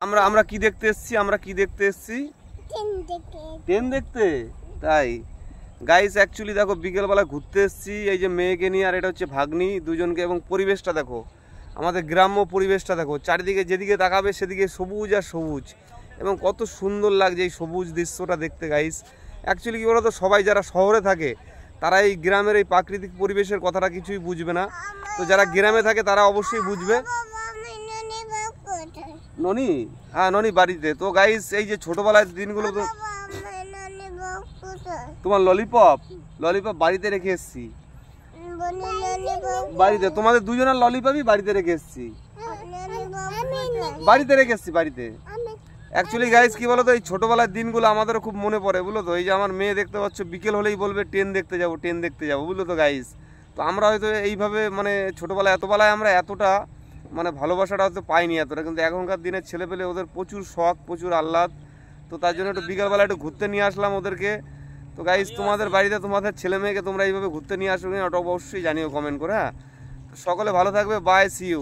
আমরা আমরা কি দেখতে এসেছি? আমরা কি দেখতে এসেছি? ট্রেন দেখতে। তাই গাইস অ্যাকচুয়ালি দেখো বিকেলবেলা ঘুরতে এসেছি এই যে মেয়েকে নিয়ে, আর এটা হচ্ছে ভাগ্নি দুজনকে। এবং পরিবেশটা দেখো, আমাদের গ্রাম্য পরিবেশটা দেখো, চারিদিকে যেদিকে তাকাবে সেদিকে সবুজ আর সবুজ, এবং কত সুন্দর লাগছে এই সবুজ দৃশ্যটা দেখতে গাইস। অ্যাকচুয়ালি কী বলতো, সবাই যারা শহরে থাকে তারা এই গ্রামের এই প্রাকৃতিক পরিবেশের কথাটা কিছুই বুঝবে না, তো যারা গ্রামে থাকে তারা অবশ্যই বুঝবে। ননি, হ্যাঁ ননি বাড়িতে। তো গাইস এই যে ছোটবেলার দিনগুলো, তো তোমার ললিপপ ললিপপ বাড়িতে রেখে এসেছি, বাড়িতে তোমাদের দুজনের ললিপপই বাড়িতে রেখে এসেছি, বাড়িতে রেখে এসেছি বাড়িতে। অ্যাকচুয়ালি গাইস কি বলতো, এই ছোটবেলার দিনগুলো আমাদেরও খুব মনে পড়ে, বুঝলো তো। এই যে আমার মেয়ে দেখতে পাচ্ছ, বিকেল হলেই বলবে ট্রেন দেখতে যাবো, ট্রেন দেখতে যাবো, বুঝলো তো গাইস। তো আমরা হয়তো এইভাবে মানে ছোটবেলায় এতবেলায় আমরা এতটা মানে ভালোবাসাটা হয়তো পাইনি এতটা, কিন্তু এখনকার দিনের ছেলেপেলে ওদের প্রচুর শখ, প্রচুর আহ্লাদ। তো তার জন্য একটু বিকালবেলা একটু ঘুরতে নিয়ে আসলাম ওদেরকে। তো গাইস তোমাদের বাড়িতে তোমাদের ছেলে মেয়েকে তোমরা এইভাবে ঘুরতে নিয়ে আসো কিনা ওটা অবশ্যই জানিও কমেন্ট করে। হ্যাঁ, সকলে ভালো থাকবে, বাই, সি ইউ।